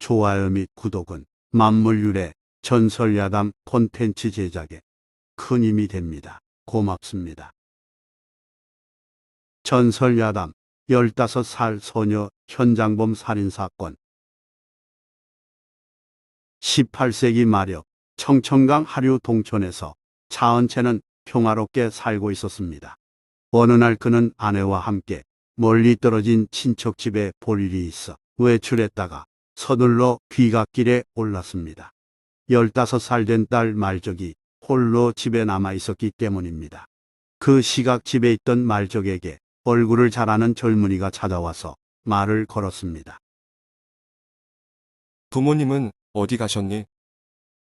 좋아요 및 구독은 만물유래 전설야담 콘텐츠 제작에 큰 힘이 됩니다. 고맙습니다. 전설야담 15살 소녀 현장범 살인사건. 18세기 말엽 청천강 하류 동촌에서 차은채는 평화롭게 살고 있었습니다. 어느 날 그는 아내와 함께 멀리 떨어진 친척집에 볼 일이 있어 외출했다가 서둘러 귀갓길에 올랐습니다. 15살 된 딸 말족이 홀로 집에 남아 있었기 때문입니다. 그 시각 집에 있던 말족에게 얼굴을 잘 아는 젊은이가 찾아와서 말을 걸었습니다. 부모님은 어디 가셨니?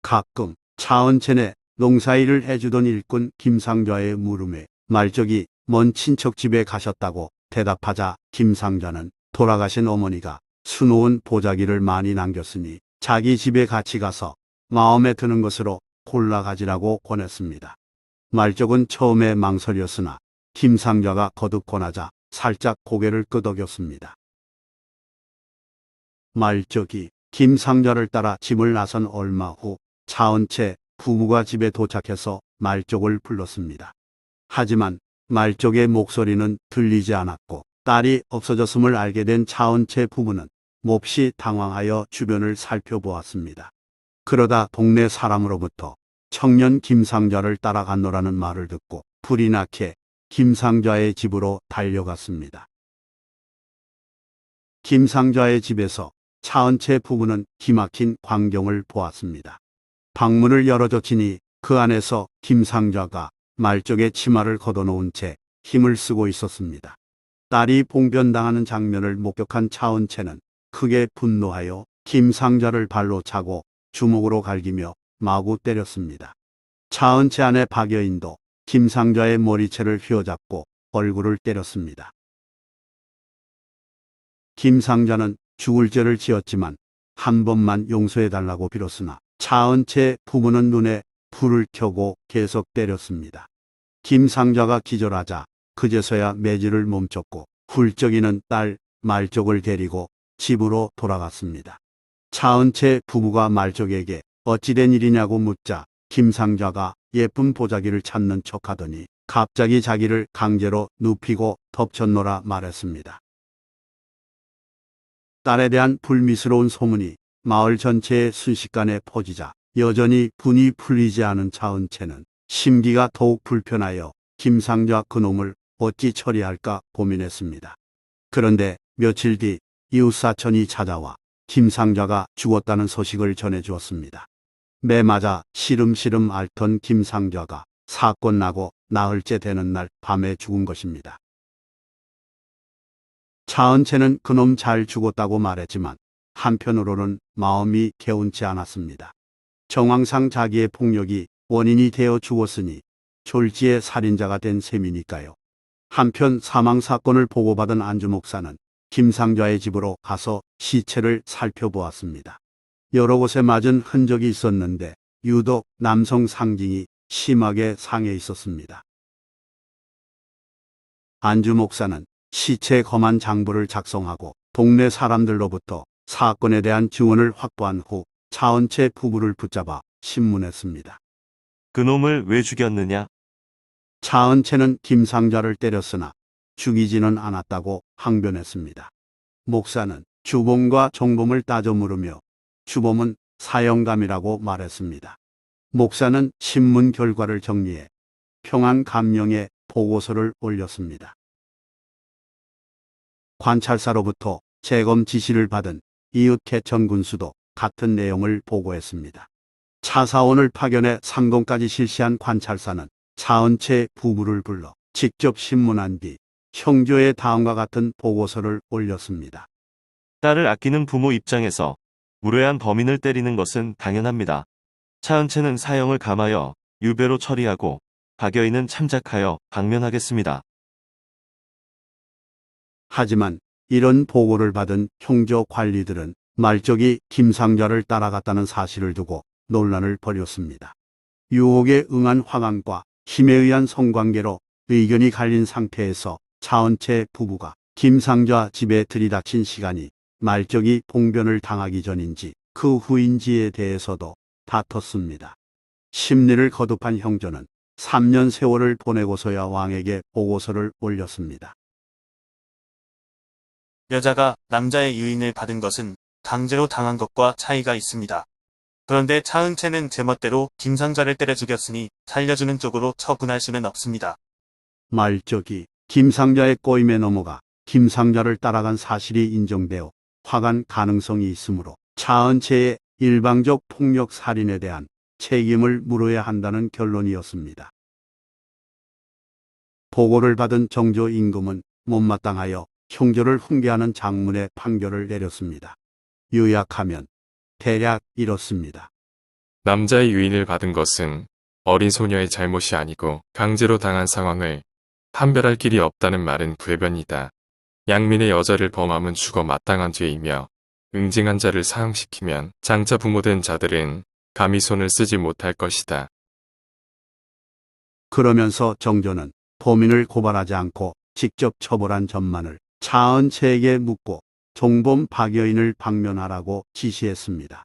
가끔 차은채네 농사일을 해주던 일꾼 김상좌의 물음에 말족이 먼 친척 집에 가셨다고 대답하자 김상좌는 돌아가신 어머니가 수놓은 보자기를 많이 남겼으니 자기 집에 같이 가서 마음에 드는 것으로 골라 가지라고 권했습니다. 말족은 처음에 망설였으나 김상좌가 거듭 권하자 살짝 고개를 끄덕였습니다. 말족이 김상좌를 따라 집을 나선 얼마 후 차은채 부부가 집에 도착해서 말족을 불렀습니다. 하지만 말족의 목소리는 들리지 않았고 딸이 없어졌음을 알게 된 차은채 부부는 몹시 당황하여 주변을 살펴보았습니다. 그러다 동네 사람으로부터 청년 김상좌를 따라갔노라는 말을 듣고 불이 나게 김상좌의 집으로 달려갔습니다. 김상좌의 집에서 차은채 부부는 기막힌 광경을 보았습니다. 방문을 열어젖히니 그 안에서 김상좌가 말족의 치마를 걷어놓은 채 힘을 쓰고 있었습니다. 딸이 봉변당하는 장면을 목격한 차은채는 크게 분노하여 김상좌를 발로 차고 주먹으로 갈기며 마구 때렸습니다. 차은채 아내 박여인도 김상좌의 머리채를 휘어잡고 얼굴을 때렸습니다. 김상좌는 죽을 죄를 지었지만 한 번만 용서해달라고 빌었으나 차은채 부부는 눈에 불을 켜고 계속 때렸습니다. 김상좌가 기절하자 그제서야 매질을 멈췄고 훌쩍이는 딸 말족을 데리고 집으로 돌아갔습니다. 차은채 부부가 말족에게 어찌된 일이냐고 묻자 김상좌가 예쁜 보자기를 찾는 척하더니 갑자기 자기를 강제로 눕히고 덮쳤노라 말했습니다. 딸에 대한 불미스러운 소문이 마을 전체에 순식간에 퍼지자 여전히 분이 풀리지 않은 차은채는 심기가 더욱 불편하여 김상좌 그놈을 어찌 처리할까 고민했습니다. 그런데 며칠 뒤 이웃사촌이 찾아와 김상좌가 죽었다는 소식을 전해주었습니다. 매맞아 시름시름 앓던 김상좌가 사건 나고 나흘째 되는 날 밤에 죽은 것입니다. 차은채는 그놈 잘 죽었다고 말했지만 한편으로는 마음이 개운치 않았습니다. 정황상 자기의 폭력이 원인이 되어 죽었으니 졸지의 살인자가 된 셈이니까요. 한편 사망사건을 보고받은 안주 목사는 김상좌의 집으로 가서 시체를 살펴보았습니다. 여러 곳에 맞은 흔적이 있었는데 유독 남성 상징이 심하게 상해 있었습니다. 안주 목사는 시체의 검안 장부를 작성하고 동네 사람들로부터 사건에 대한 증언을 확보한 후 차은채 부부를 붙잡아 신문했습니다. 그놈을 왜 죽였느냐? 차은채는 김상좌를 때렸으나 죽이지는 않았다고 항변했습니다. 목사는 주범과 정범을 따져 물으며 주범은 사형감이라고 말했습니다. 목사는 신문 결과를 정리해 평안감령에 보고서를 올렸습니다. 관찰사로부터 재검 지시를 받은 이웃 개천 군수도 같은 내용을 보고했습니다. 차사원을 파견해 상동까지 실시한 관찰사는 차은채 부부를 불러 직접 신문한 뒤 형조의 다음과 같은 보고서를 올렸습니다. 딸을 아끼는 부모 입장에서 무례한 범인을 때리는 것은 당연합니다. 차은채는 사형을 감하여 유배로 처리하고 박여인은 참작하여 방면하겠습니다. 하지만 이런 보고를 받은 형조 관리들은 말족이 김상좌를 따라갔다는 사실을 두고 논란을 벌였습니다. 유혹에 응한 화강과 힘에 의한 성관계로 의견이 갈린 상태에서 차은채 부부가 김상좌 집에 들이닥친 시간이 말적이 봉변을 당하기 전인지 그 후인지에 대해서도 다퉜습니다. 심리를 거듭한 형조는 3년 세월을 보내고서야 왕에게 보고서를 올렸습니다. 여자가 남자의 유인을 받은 것은 강제로 당한 것과 차이가 있습니다. 그런데 차은채는 제멋대로 김상자를 때려 죽였으니 살려주는 쪽으로 처분할 수는 없습니다. 말적이 김상자의 꼬임에 넘어가 김상자를 따라간 사실이 인정되어 화간 가능성이 있으므로 차은채의 일방적 폭력 살인에 대한 책임을 물어야 한다는 결론이었습니다. 보고를 받은 정조 임금은 못마땅하여 형조를 훈계하는 장문의 판결을 내렸습니다. 요약하면 대략 이렇습니다. 남자의 유인을 받은 것은 어린 소녀의 잘못이 아니고 강제로 당한 상황을 판별할 길이 없다는 말은 궤변이다. 양민의 여자를 범함은 죽어 마땅한 죄이며 응징한 자를 사형시키면 장차 부모된 자들은 감히 손을 쓰지 못할 것이다. 그러면서 정조는 범인을 고발하지 않고 직접 처벌한 전만을 차은채에게 묻고 종범 박여인을 방면하라고 지시했습니다.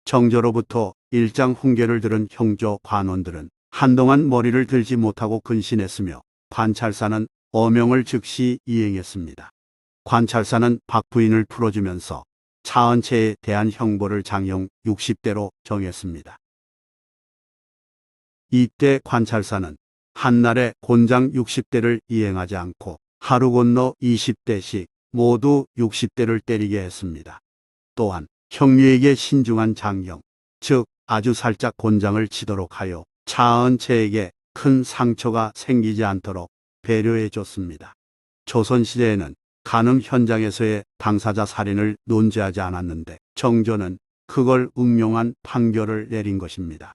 정조로부터 일장 훈계를 들은 형조 관원들은 한동안 머리를 들지 못하고 근신했으며 관찰사는 어명을 즉시 이행했습니다. 관찰사는 박 부인을 풀어주면서 차은채에 대한 형벌을 장형 60대로 정했습니다. 이때 관찰사는 한날에 곤장 60대를 이행하지 않고 하루 건너 20대씩 모두 60대를 때리게 했습니다. 또한 형리에게 신중한 장형, 즉 아주 살짝 곤장을 치도록 하여 차은채에게 큰 상처가 생기지 않도록 배려해 줬습니다. 조선시대에는 간음 현장에서의 당사자 살인을 논지하지 않았는데 정조는 그걸 응용한 판결을 내린 것입니다.